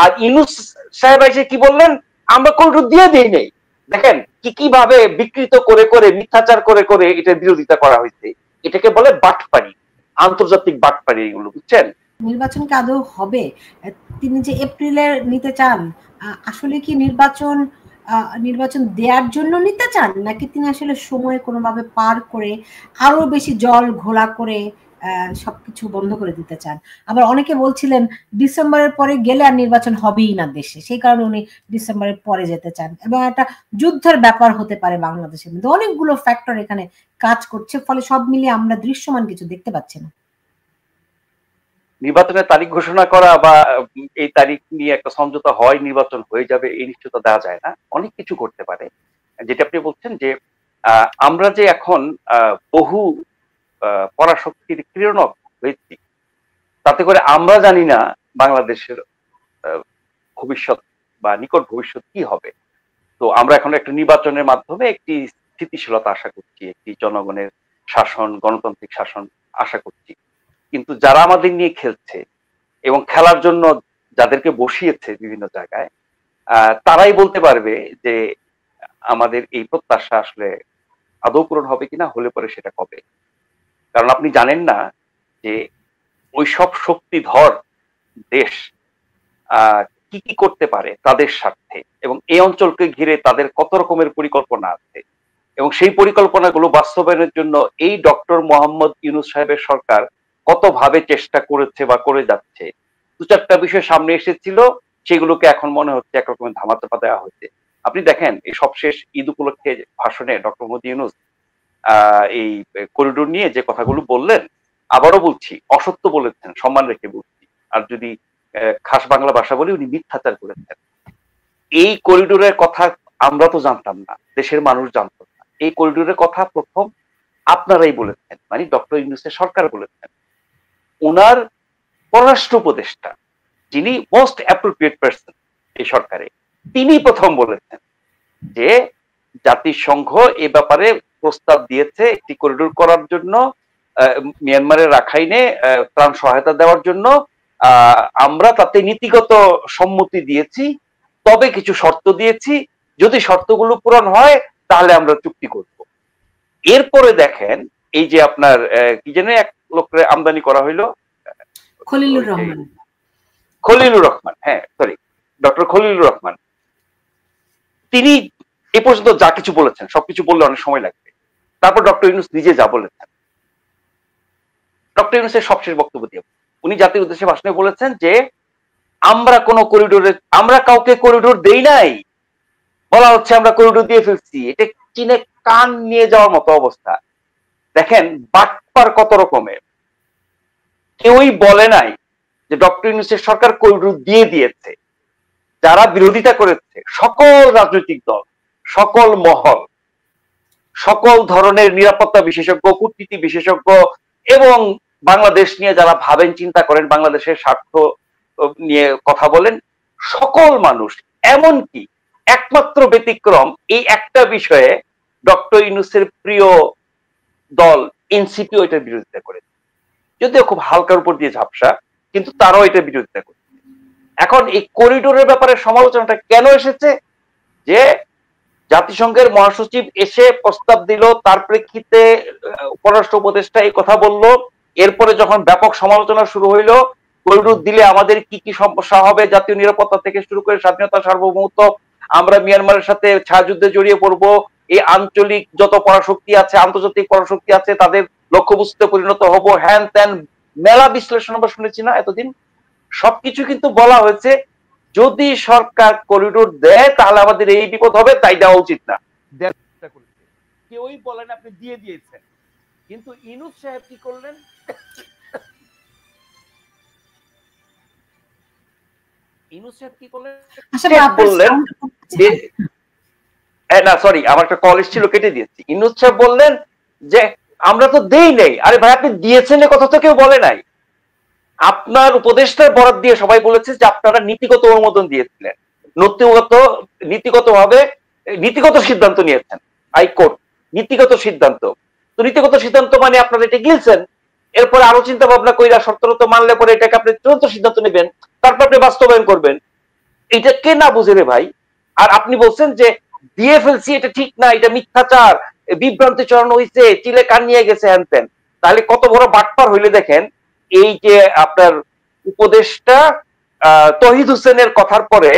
আর ইউনূস সাহেব এসে কি বললেন, আমরা করিডোর দিয়ে দিই নেই। দেখেন কিভাবে বিকৃত করে করে মিথ্যাচার করে করে এটার বিরোধিতা করা হয়েছে। এটাকে বলে বাটপাড়ি, আন্তর্জাতিক বাটপাড়ি এগুলো, বুঝছেন? নির্বাচন কি আদৌ হবে? তিনি যে এপ্রিলে নিতে চান, আসলে কি নির্বাচন দেওয়ার জন্য নিতে চান, নাকি তিনি আসলে সময় কোনোভাবে পার করে আরো বেশি জল ঘোলা করে সবকিছু বন্ধ করে দিতে চান? আবার অনেকে বলছিলেন ডিসেম্বরের পরে গেলে আর নির্বাচন হবেই না দেশে, সেই কারণে উনি ডিসেম্বরের পরে যেতে চান, এবং একটা যুদ্ধের ব্যাপার হতে পারে বাংলাদেশের মধ্যে। অনেকগুলো ফ্যাক্টর এখানে কাজ করছে, ফলে সব মিলিয়ে আমরা দৃশ্যমান কিছু দেখতে পাচ্ছি না। নির্বাচনের তারিখ ঘোষণা করা বা এই তারিখ নিয়ে একটা সমঝোতা হয় নির্বাচন হয়ে যাবে এই নিশ্চয়তা দেওয়া যায় না। অনেক কিছু করতে পারে। যেটা আপনি বলছেন যে আমরা যে এখন বহু পরাশক্তির ক্রীড়নক হয়েছি, তাতে করে আমরা জানি না বাংলাদেশের ভবিষ্যৎ বা নিকট ভবিষ্যৎ কি হবে। তো আমরা এখন একটা নির্বাচনের মাধ্যমে একটি স্থিতিশীলতা আশা করছি, একটি জনগণের শাসন, গণতান্ত্রিক শাসন আশা করছি। কিন্তু যারা আমাদের নিয়ে খেলছে এবং খেলার জন্য যাদেরকে বসিয়েছে বিভিন্ন জায়গায়, তারাই বলতে পারবে যে আমাদের এই প্রত্যাশা আসলে আদৌ পূরণ হবে কিনা, হলে পরে সেটা কবে। কারণ আপনি জানেন না যে ওই সব শক্তিধর দেশ কি কি করতে পারে তাদের স্বার্থে, এবং এই অঞ্চলকে ঘিরে তাদের কত রকমের পরিকল্পনা আছে, এবং সেই পরিকল্পনাগুলো বাস্তবায়নের জন্য এই ডক্টর মোহাম্মদ ইউনূস সাহেবের সরকার কতভাবে চেষ্টা করেছে বা করে যাচ্ছে। দু চারটা বিষয় সামনে এসেছিল, সেগুলোকে এখন মনে হচ্ছে একরকমের ধামাচাপা দেওয়া হয়েছে। আপনি দেখেন এই সবশেষ ঈদ উপলক্ষে ভাষণে ডক্টর মোহাম্মদ ইউনূস এই করিডোর নিয়ে যে কথাগুলো বললেন, আবারও বলছি অসত্য বলেছেন, সম্মান রেখে বলছি। আর যদি খাস বাংলা ভাষা বলি, উনি মিথ্যাচার করেছেন। এই করিডোরের কথা আমরা তো জানতাম না, দেশের মানুষ জানত না। এই করিডোরের কথা প্রথম আপনারাই বলেছেন, মানে ডক্টর ইউনূসের সরকার বলেছেন। ওনার পররাষ্ট্র উপদেষ্টা, যিনি মোস্ট অ্যাপ্রোপ্রিয়েট পারসন এই সরকারে, তিনি প্রথম বলেছেন যে জাতিসংঘ এ ব্যাপারে প্রস্তাব দিয়েছে একটি করিডোর করার জন্য, মিয়ানমারের রাখাইনে ত্রাণ সহায়তা দেওয়ার জন্য। আমরা তাতে নীতিগত সম্মতি দিয়েছি, তবে কিছু শর্ত দিয়েছি, যদি শর্তগুলো পূরণ হয় তাহলে আমরা চুক্তি করব। এরপরে দেখেন এই যে আপনার কি যেন এক লোকের আমদানি করা হইলো, খলিলুর রহমান, খলিলুর রহমান, হ্যাঁ সরি, ডক্টর খলিলুর রহমান, তিনি এ পর্যন্ত যা কিছু বলেছেন সবকিছু বললে অনেক সময় লাগবে। তারপর ডক্টর ইউনূস নিজে যা বলেছেন, ডক্টর ইউনূসের সবশেষ বক্তব্য দিয়ে উনি জাতির উদ্দেশ্যে ভাষণে বলেছেন যে আমরা কোন করিডোরে, আমরা কাউকে করিডোর দেই নাই, বলা হচ্ছে আমরা করিডোর দিয়ে ফেলছি। এটা চীনে কান নিয়ে যাওয়ার মতো অবস্থা। দেখেন বাটপার কত রকমের। কেউই বলে নাই যে ডক্টর ইউনূসের সরকার করিডোর দিয়ে দিয়েছে। যারা বিরোধিতা করেছে সকল রাজনৈতিক দল, সকল মহল, সকল ধরনের নিরাপত্তা বিশেষজ্ঞ, কূটনীতি বিশেষজ্ঞ, এবং বাংলাদেশ নিয়ে যারা ভাবেন, চিন্তা করেন, বাংলাদেশের স্বার্থ নিয়ে কথা বলেন, সকল মানুষ, এমনকি একমাত্র ব্যতিক্রম এই একটা বিষয়ে ডক্টর ইউনূসের প্রিয় দল এনসিপি এটার বিরোধিতা করেছে, যদিও খুব হালকার উপর দিয়ে ঝাপসা, কিন্তু তারাও এটার বিরোধিতা করছে। এখন এই করিডোরের ব্যাপারে সমালোচনাটা কেন এসেছে? যে জাতিসংঘের মহাসচিব এসে প্রস্তাব দিল, তার প্রেক্ষিতে পররাষ্ট্র উপদেষ্টা এই কথা বলল, এরপরে যখন ব্যাপক সমালোচনা শুরু হইলো, করিডোর দিলে আমাদের কি কি সমস্যা হবে, জাতীয় নিরাপত্তা থেকে শুরু করে স্বাধীনতা, সার্বভৌমত্ব, আমরা মিয়ানমারের সাথে ছায়াযুদ্ধে জড়িয়ে পড়বো, এই আঞ্চলিক যত পরাশক্তি আছে, আন্তর্জাতিক পরাশক্তি আছে, তাদের লক্ষ্যবস্তুতে পরিণত হব, হ্যান ত্যান মেলা বিশ্লেষণ আমরা শুনেছি না এতদিন। সবকিছু কিন্তু বলা হয়েছে যদি সরকার করিডোর দেয় তাহলে আমাদের এই বিপদ হবে, তাই দেওয়া উচিত না। কেউই বলেন আপনি দিয়ে দিয়েছেন, কিন্তু ইউনূস সাহেব কি করলেন? ইউনূস সাহেব কি করলেন? বললেন না সরি, আমার একটা কল ছিল, কেটে দিয়েছি। ইউনূস সাহেব বললেন যে আমরা তো দেই নাই। আরে ভাই, আপনি দিয়েছেন এ কথা তো কেউ বলে নাই। আপনার উপদেষ্টার বরাদ দিয়ে সবাই বলেছে যে আপনারা নীতিগত অনুমোদন দিয়েছিলেন, নীতিগত সিদ্ধান্ত নিয়েছেন, হাইকোর্ট নীতিগত সিদ্ধান্ত। তো নীতিগত সিদ্ধান্ত মানে আপনারা এটা গিলছেন, এরপরে আরো চিন্তা ভাবনা কইরা শর্তরত মানলে পরে এটাকে আপনি চূড়ান্ত সিদ্ধান্ত নেবেন, তারপর আপনি বাস্তবায়ন করবেন। এটা কে না বুঝে রে ভাই? আর আপনি বলছেন যে দিয়ে ফেলছি, এটা ঠিক না, এটা মিথ্যাচার, বিভ্রান্তি চড়ানো হয়েছে, চিলে কান নিয়ে গেছে হ্যান ত্যান। তাহলে কত বড় বাটপার হইলে দেখেন, এই যে আপনার উপদেষ্টা তহিদ হোসেনের কথার পরে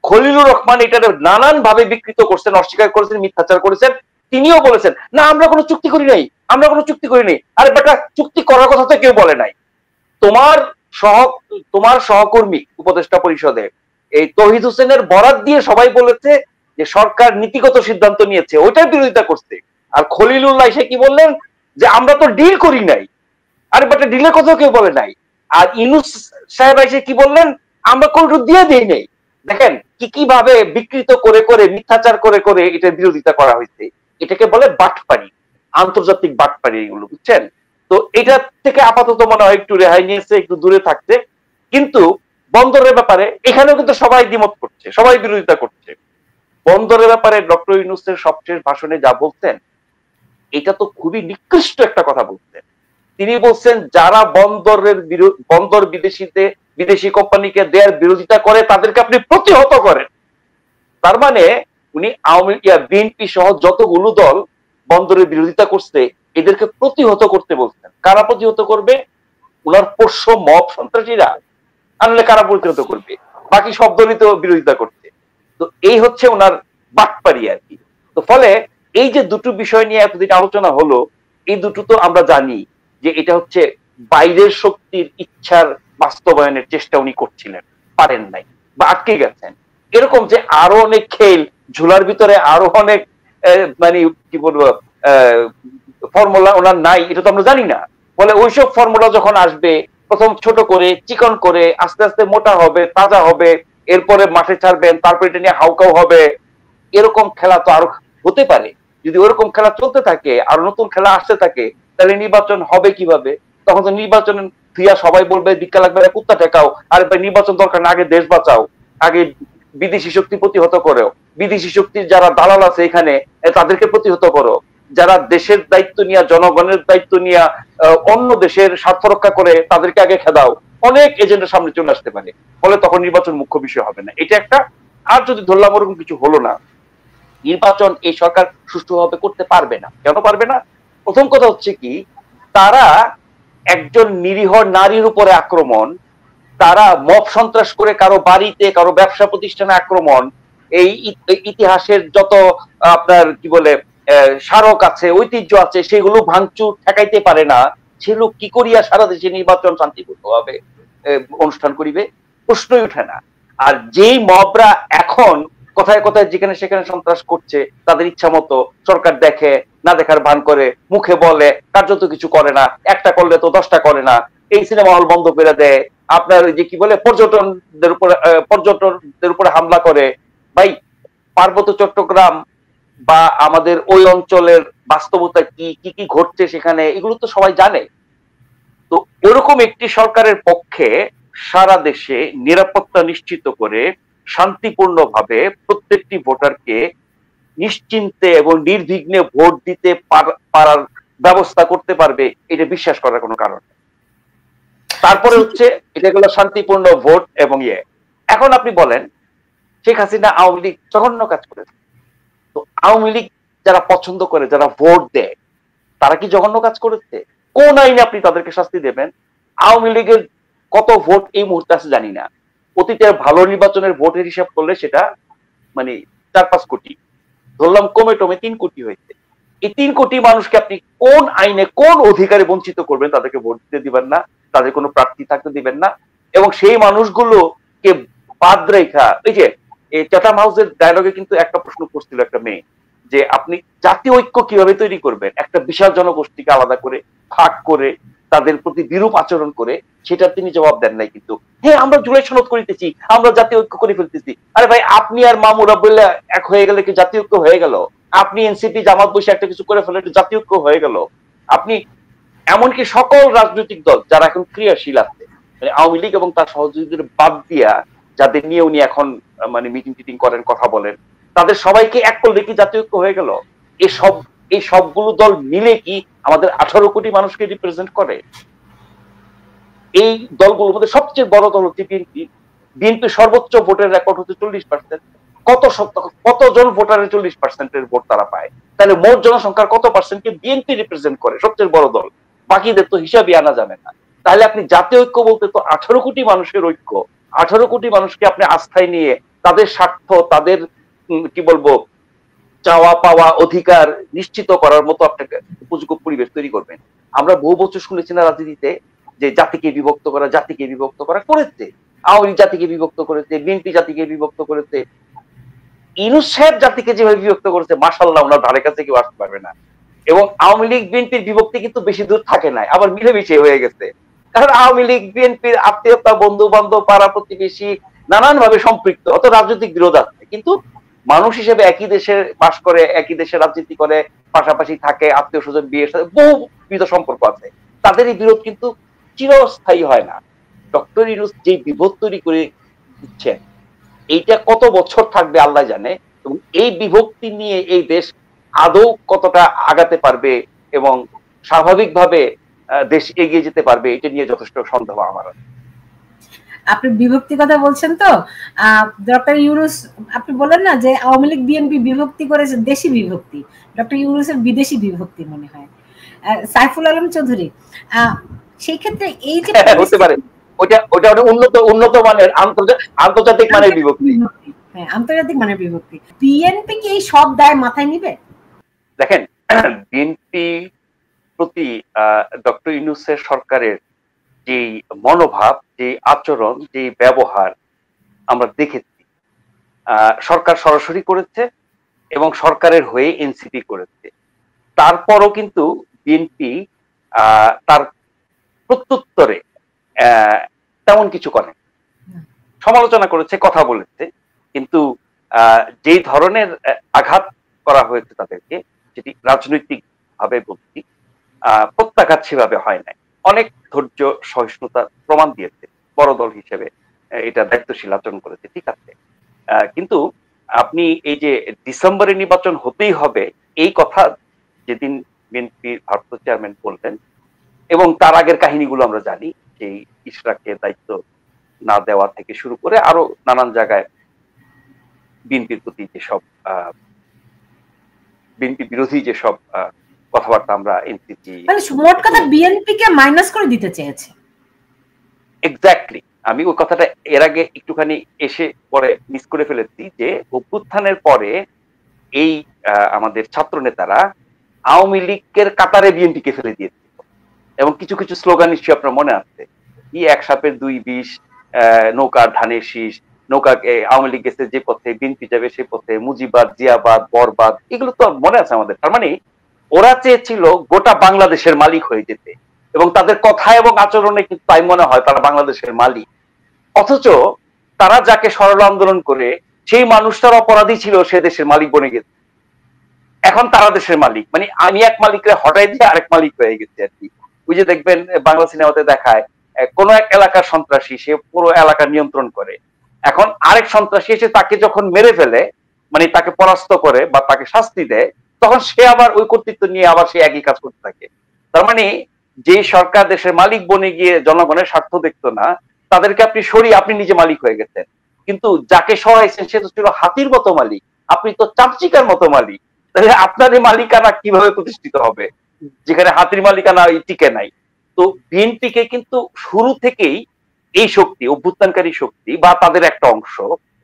খলিলুর রহমান এটার নানান ভাবে বিকৃত করছেন, অস্বীকার করেছেন, মিথ্যাচার করেছেন। তিনিও বলেছেন না আমরা কোনো চুক্তি করি নাই, আমরা কোনো চুক্তি করি নাই। আরে বেটা, চুক্তি করার কথা তো কেউ বলে নাই। তোমার সহ তোমার সহকর্মী উপদেষ্টা পরিষদে এই তহিদ হোসেনের বরাত দিয়ে সবাই বলেছে যে সরকার নীতিগত সিদ্ধান্ত নিয়েছে, ওইটার বিরোধিতা করছে। আর খলিলুল্লাহ এসে কি বললেন যে আমরা তো ডিল করি নাই। আরে বেটা, ডিলের কথা কেউ বলে নাই। আর ইউনূস সাহেব এসে কি বললেন, আমরা কোনটু দিয়ে দিই নাই। দেখেন কি কিভাবে বিকৃত করে করে, মিথ্যাচার করে করে এটার বিরোধিতা করা হয়েছে। এটাকে বলে বাটপাড়ি, আন্তর্জাতিক বাটপাড়ি এগুলো, বুঝছেন? তো এটা থেকে আপাতত মনে হয় একটু রেহাই নিয়েছে, একটু দূরে থাকছে। কিন্তু বন্দরের ব্যাপারে এখানেও কিন্তু সবাই দ্বিমত করছে, সবাই বিরোধিতা করছে। বন্দরের ব্যাপারে ডক্টর ইউনূসের সবশেষ ভাষণে যা বলছেন, এটা তো খুবই নিকৃষ্ট একটা কথা বলছেন। তিনি বলছেন যারা বন্দর বিদেশি কোম্পানিকে দেওয়ার বিরোধিতা করে তাদেরকে আপনি প্রতিহত করেন। তার মানে উনি বিএনপি সহ যতগুলো দল বন্দরের বিরোধিতা করছে এদেরকে প্রতিহত করতে বলছেন। কারা প্রতিহত করবে? উনার পোষ্য মব সন্ত্রাসীরা। আনলে কারা প্রতিহত করবে? বাকি সব দলই তো বিরোধিতা করছে। তো এই হচ্ছে ওনার বাটপাড়ি আর কি। তো ফলে এই যে দুটো বিষয় নিয়ে এতদিন আলোচনা হলো, এই দুটো তো আমরা জানি যে এটা হচ্ছে বাইরের শক্তির ইচ্ছার বাস্তবায়নের চেষ্টা উনি করছিলেন, পারেন নাই বা আটকে গেছেন। এরকম যে আরো অনেক খেল, ঝুলার ভিতরে আরো অনেক মানে কি বলবো ফর্মুলা ওনার নাই, এটা তো আমরা জানি না। ফলে ওইসব ফর্মুলা যখন আসবে, প্রথম ছোট করে চিকন করে আস্তে আস্তে মোটা হবে, তাজা হবে, এরপরে মাঠে ছাড়বেন, তারপরে এটা নিয়ে হাউকাউ হবে। এরকম খেলা তো আরো হতে পারে। যদি ওরকম খেলা চলতে থাকে, আর নতুন খেলা আসতে থাকে, তাহলে নির্বাচন হবে কিভাবে? তখন তো নির্বাচন থিয়া সবাই বলবে ভিক্ষা লাগবে কুত্তা টেকাও। আর নির্বাচন দরকার না, আগে দেশ বাঁচাও, আগে বিদেশি শক্তি প্রতিহত করো, বিদেশি শক্তির যারা দালাল আছে এখানে তাদেরকে প্রতিহত করো, যারা দেশের দায়িত্ব নিয়ে, জনগণের দায়িত্ব নিয়ে অন্য দেশের স্বার্থ রক্ষা করে তাদেরকে আগে খেদাও। অনেক এজেন্ডার সামনে চলে আসতে পারে। ফলে তখন নির্বাচন মুখ্য বিষয় হবে না, এটা একটা। আর যদি ধরলাম ওরকম কিছু হলো না, নির্বাচন এই সরকার সুষ্ঠুভাবে করতে পারবে না। কেন পারবে না? প্রথম কথা হচ্ছে কি, তারা একজন নিরীহ নারীর উপরে আক্রমণ, তারা মব সন্ত্রাস করে কারো বাড়িতে, কারো ব্যবসা প্রতিষ্ঠানে আক্রমণ, এই ইতিহাসের যত আপনার কি বলে স্মারক আছে, ঐতিহ্য আছে, সেগুলো ভাঙচুর ঠেকাইতে পারে না। সেগুলো কি করিয়া সারা দেশে নির্বাচন শান্তিপূর্ণভাবে অনুষ্ঠান করিবে? প্রশ্নই ওঠে না। আর যেই মবরা এখন কোথায় কোথায় যেখানে সেখানে সন্ত্রাস করছে, তাদের ইচ্ছা মতো সরকার দেখে না দেখার ভান করে, মুখে বলে, কার্যত কিছু করে না, একটা করলে তো 10টা করে না, এই সিনেমা হল বন্ধ করে দেয়, আপনার ওই যে কি বলে পর্যটকদের উপরে হামলা করে। ভাই, পার্বত্য চট্টগ্রাম বা আমাদের ওই অঞ্চলের বাস্তবতা কি কি কি ঘটছে সেখানে, এগুলো তো সবাই জানে। তো এরকম একটি সরকারের পক্ষে সারা দেশে নিরাপত্তা নিশ্চিত করে শান্তিপূর্ণভাবে প্রত্যেকটি ভোটারকে নিশ্চিন্তে এবং নির্বিঘ্নে ভোট দিতে পারার ব্যবস্থা করতে পারবে, এটা বিশ্বাস করার কোনো কারণ নেই। তারপরে হচ্ছে এটা হলো শান্তিপূর্ণ ভোট এবং এখন আপনি বলেন, শেখ হাসিনা আওয়ামী লীগ জঘন্য কাজ করেছে। তো আওয়ামী লীগ যারা পছন্দ করে, যারা ভোট দেয়, তারা কি জঘন্য কাজ করেছে? কোন আইনে আপনি তাদেরকে শাস্তি দেবেন? আওয়ামী লীগের কত ভোট এই মুহূর্তে আছে জানি না। অতীতের ভালো নির্বাচনের ভোটের হিসাব করলে সেটা মানে 4-5 কোটি, ধরলাম কমে টমে 3 কোটি হয়েছে। এই 3 কোটি মানুষকে আপনি কোন আইনে, কোন অধিকারে বঞ্চিত করবেন? তাদেরকে ভোট দিতে দিবেন না, তাদের কোনো প্রার্থী থাকতে দিবেন না। এবং সেই মানুষগুলোকে বাদ রেখা, এই যে চাটাম হাউসের ডায়লগে কিন্তু একটা প্রশ্ন করছিল একটা মেয়ে, যে আপনি জাতীয় ঐক্য কিভাবে তৈরি করবেন একটা বিশাল জনগোষ্ঠীকে আলাদা করে, ভাগ করে, তাদের প্রতি বিরূপ আচরণ করে। সেটা তিনি জবাব দেন নাই। কিন্তু হ্যাঁ, আমরা জুলাই সনদ করিতেছি, আমরা জাতীয় ঐক্য করে ফেলতেছি। আরে ভাই, আপনি আর মামুরা বললে এক হয়ে গেলে কি জাতীয় ঐক্য হয়ে গেল? আপনি এনসিপি জামাত বসে একটা কিছু করে ফেলে জাতীয় ঐক্য হয়ে গেল? আপনি এমনকি সকল রাজনৈতিক দল যারা এখন ক্রিয়াশীল আছে, মানে আওয়ামী লীগ এবং তার সহযোগীদের বাদ দিয়া, যাদের নিয়ে উনি এখন মানে মিটিং টিটিং করেন, কথা বলেন, তাদের সবাইকে এক করলে কি জাতীয় ঐক্য হয়ে গেল? এই সবগুলো দল মিলে কি আমাদের 18 কোটি মানুষকে রিপ্রেজেন্ট করে? এই দলগুলোর মধ্যে সবচেয়ে বড় দল হচ্ছে বিএনপি। বিএনপি সর্বোচ্চ ভোটের রেকর্ড হচ্ছে 40%। কতজন ভোটারের 40%-এর ভোট তারা পায়? তাহলে মোট জনসংখ্যার কত পার্সেন্টকে বিএনপি রিপ্রেজেন্ট করে, সবচেয়ে বড় দল, বাকিদের তো হিসাবই আনা যাবে না। তাহলে আপনি জাতীয় ঐক্য বলতে তো 18 কোটি মানুষের ঐক্য, 18 কোটি মানুষকে আপনি আস্থায় নিয়ে তাদের স্বার্থ, তাদের কি বলবো চাওয়া পাওয়া অধিকার নিশ্চিত করার মতো আপনাকে উপযোগী পরিবেশ তৈরি করবেন। আমরা বহু বছর শুনেছি না রাজনীতিতে যে জাতিকে বিভক্ত করা, জাতিকে বিভক্ত করা, করেছে। আওয়ামী লীগ জাতিকে বিভক্ত করেছে, বিএনপি জাতিকে বিভক্ত করেছে। ইউনূস সাহেব জাতিকে যেভাবে বিভক্ত করেছে, মাশাআল্লাহ, ওনার ধারে কাছে কেউ আসতে পারবে না। এবং আওয়ামী লীগ বিএনপির বিভক্তি কিন্তু বেশি দূর থাকে নাই, আবার মিলেমিশে হয়ে গেছে। কারণ আওয়ামী লীগ বিএনপির আত্মীয়তা, বন্ধু বান্ধব, পাড়া প্রতিবেশী নানান ভাবে সম্পৃক্ত, অত রাজনৈতিক বিরোধ আছে, কিন্তু মানুষ হিসেবে একই দেশে বাস করে, একই দেশে রাজনীতি করে, পাশাপাশি থাকে, আত্মীয় স্বজন, বিয়ের সাথে বহুবিধ সম্পর্ক আছে। তাদের এই বিরোধ কিন্তু চিরস্থায়ী হয় না। ডক্টর ইউনূস যে বিভেদ তৈরি করে দিচ্ছেন, এইটা কত বছর থাকবে আল্লাহ জানে। এবং এই বিভক্তি নিয়ে এই দেশ আদৌ কতটা আগাতে পারবে এবং স্বাভাবিকভাবে দেশ এগিয়ে যেতে পারবে, এটা নিয়ে যথেষ্ট সন্দেহ আমার আছে। আপনি বিভক্তি কথা বলছেন তো, ডক্টর ইউনূস আপনি বলেন না যে আওয়ামী লীগ বিএনপি বিভক্তি করেছে, দেশি বিভক্তি, ডক্টর ইউনূসের বিদেশি বিভক্তি মনে হয়। সাইফুল আলম চৌধুরী, সেই ক্ষেত্রে এই যে হতে পারে ওটা ওটা উন্নত উন্নত মানের আন্তর্জাতিক মানের বিভক্তি। হ্যাঁ, আন্তর্জাতিক মানের বিভক্তি। বিএনপি কি এই সব দায় মাথায় নিবে? দেখেন, বিএনপি প্রতি ডক্টর ইউনূসের সরকারের যে মনোভাব, যে আচরণ, যে ব্যবহার আমরা দেখেছি, সরকার সরাসরি করেছে এবং সরকারের হয়ে এনসিপি করেছে। তারপরও কিন্তু বিএনপি তার প্রত্যুত্তরে তেমন কিছু করে, সমালোচনা করেছে, কথা বলেছে, কিন্তু যেই ধরনের আঘাত করা হয়েছে তাদেরকে, যেটি রাজনৈতিক ভাবে বলছি, প্রত্যাঘাত সেভাবে হয় নাই। অনেক ধৈর্য, সহিষ্ণুতা প্রমাণ দিয়েছে, বড় দল হিসেবে এটা দায়িত্বশীল আচরণ করেছে, ঠিক আছে। কিন্তু আপনি এই যে ডিসেম্বরে নির্বাচন হতেই হবে, এই কথা যেদিন বিএনপির ভারপ্রাপ্ত চেয়ারম্যান বললেন, এবং তার আগের কাহিনীগুলো আমরা জানি, যে ইশরাককে দায়িত্ব না দেওয়া থেকে শুরু করে আরো নানান জায়গায় বিএনপির প্রতি যেসব বিএনপি বিরোধী যেসব কথাবার্তা আমরা এনসিপি, মানে মোট কথা বিএনপি কে মাইনাস করে দিতে চেয়েছে। এক্স্যাক্টলি। আমি ওই কথাটা এর আগে একটুখানি এসে পরে মিস করে ফেলেছি, যে অভ্যুত্থানের পরে এই আমাদের ছাত্র নেতারা আওয়ামী লীগের কাতারে বিএনপিকে ফেলে দিয়েছিল, এবং কিছু কিছু স্লোগান নিশ্চয়ই আপনার মনে আছে, কি এক সাপের দুই বিষ, নৌকার ধানের শীষ, নৌকাকে আওয়ামী লীগ গেছে যে পথে, বিএনপি যাবে সে পথে, মুজিবাদ, জিয়াবাদ, বরবাদ, এগুলো তো মনে আছে আমাদের। তার মানে ওরা চেয়েছিল গোটা বাংলাদেশের মালিক হয়ে যেতে, এবং তাদের কথা এবং আচরণে কিন্তু তাই মনে হয় তারা বাংলাদেশের মালিক। অথচ তারা যাকে সরল আন্দোলন করে সেই মানুষটার অপরাধী ছিল, সে দেশের মালিক বনে গেছে। এখন তারা দেশের মালিক, মানে আমি এক মালিকরে হটাই দিয়ে আরেক মালিক হয়ে গেছে আর কি। ওই যে দেখবেন বাংলা সিনেমাতে দেখায়, কোন এক এলাকার সন্ত্রাসী সে পুরো এলাকা নিয়ন্ত্রণ করে, এখন আরেক সন্ত্রাসী এসে তাকে যখন মেরে ফেলে, মানে তাকে পরাস্ত করে বা তাকে শাস্তি দেয়, তখন সে আবার ওই কর্তৃত্ব নিয়ে আবার সে একই কাজ করতে থাকে। তার মানে যে সরকার দেশের মালিক বনে গিয়ে জনগণের স্বার্থ দেখতো না, তাদেরকে আপনি সরিয়ে আপনি নিজে মালিক হয়ে গেছেন। কিন্তু যাকে সরাইছেন সে তো ছিল হাতির মতো মালিক, আপনি তো চামচিকার মতো মালিক। তাহলে আপনার এই মালিকানা কিভাবে প্রতিষ্ঠিত হবে, যেখানে হাতির মালিকানা টিকে নাই? তো বিএনপিকে কিন্তু শুরু থেকেই এই শক্তি, অভ্যুত্থানকারী শক্তি বা তাদের একটা অংশ,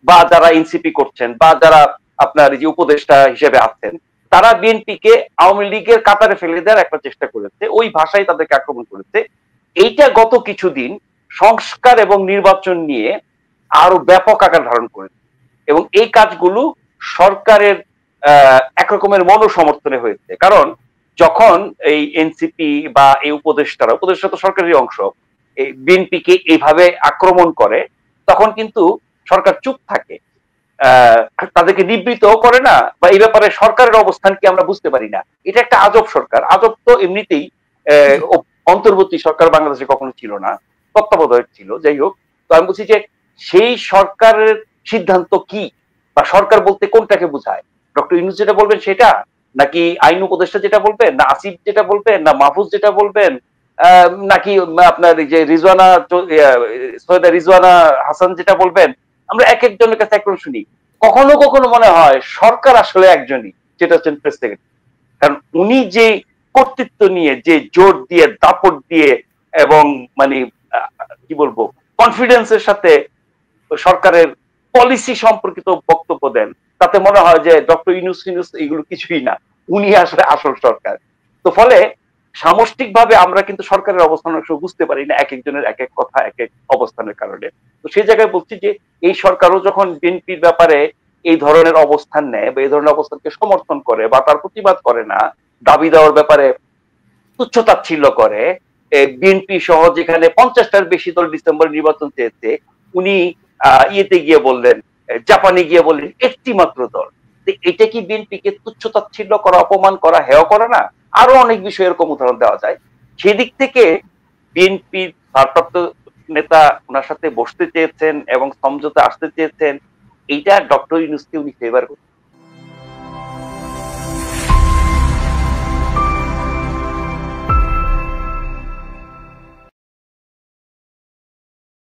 বা যারা এনসিপি করছেন, বা যারা আপনার যে উপদেষ্টা হিসেবে আছেন, তারা বিএনপিকে আওয়ামী লীগের কাতারে ফেলে দেওয়ার একটা চেষ্টা করেছে, ওই ভাষায় তাদেরকে আক্রমণ করেছে। এইটা গত কিছুদিন সংস্কার এবং নির্বাচন নিয়ে আরো ব্যাপক আকার ধারণ করেছে, এবং এই কাজগুলো সরকারের একরকমের মনোসমর্থনে হয়েছে। কারণ যখন এই এনসিপি বা এই উপদেষ্টা তো সরকারের অংশ এই বিএনপিকে এইভাবে আক্রমণ করে, তখন কিন্তু সরকার চুপ থাকে, তাদেরকে নিবৃত করে না, বা এই ব্যাপারে সরকারের অবস্থান কি আমরা বুঝতে পারি না। এটা একটা আজব সরকার। আজব তো এমনিতেই অন্তর্বর্তী সরকার বাংলাদেশে কখনো ছিল না, তত্ত্বাবধায়ক ছিল। যাই হোক, তো আমি বলছি যে সেই সরকারের সিদ্ধান্ত কি, বা সরকার বলতে কোনটাকে বোঝায়? ডক্টর ইউনূস যেটা বলবেন সেটা, নাকি আইন উপদেষ্টা যেটা বলবেন, না আসিফ যেটা বলবেন, না মাহফুজ যেটা বলবেন, নাকি আপনার এই যে সৈয়দা রিজওয়ানা হাসান যেটা বলবেন, আমরা এক একজনের কাছে একরকম শুনি। কখনো কখনো মনে হয় সরকার আসলে একজনই, যেটা হচ্ছেন প্রেস সেক্রেটারি। কারণ উনি যে কর্তৃত্ব নিয়ে যে জোর দিয়ে দাপট দিয়ে এবং মানে কি বলবো কনফিডেন্সের সাথে সরকারের পলিসি সম্পর্কিত বক্তব্য দেন, তাতে মনে হয় যে ডক্টর ইউনূস এগুলো কিছুই না, উনি আসলে আসল সরকার। তো ফলে সামষ্টিকভাবে আমরা কিন্তু সরকারের অবস্থান অনেক সময় বুঝতে পারি না, এক একজনের এক এক কথা এক এক অবস্থানের কারণে। তো সেই জায়গায় বলছি যে এই সরকারও যখন বিএনপির ব্যাপারে এই ধরনের অবস্থান নেয় বা এই ধরনের অবস্থানকে সমর্থন করে বা তার প্রতিবাদ করে না, দাবি দেওয়ার ব্যাপারে তুচ্ছতাচ্ছিল্য করে, বিএনপি সহ যেখানে 50টার বেশি দল ডিসেম্বর নির্বাচন চেয়েছে, উনি ইয়েতে গিয়ে বললেন, জাপানে গিয়ে বললেন একটি মাত্র দল। এটা কি বিএনপিকে তুচ্ছতাচ্ছিল্য করা, অপমান করা, হেয় করা না? আরো অনেক বিষয় এরকম উদাহরণ দেওয়া যায়। সেদিক থেকে বিএনপির ভারপ্রাপ্ত নেতা ওনার সাথে বসতে চেয়েছেন এবং সমঝোতা আসতে চেয়েছেন, এইটা ডক্টর ইউনূসকে উনি ফেভার করছেন।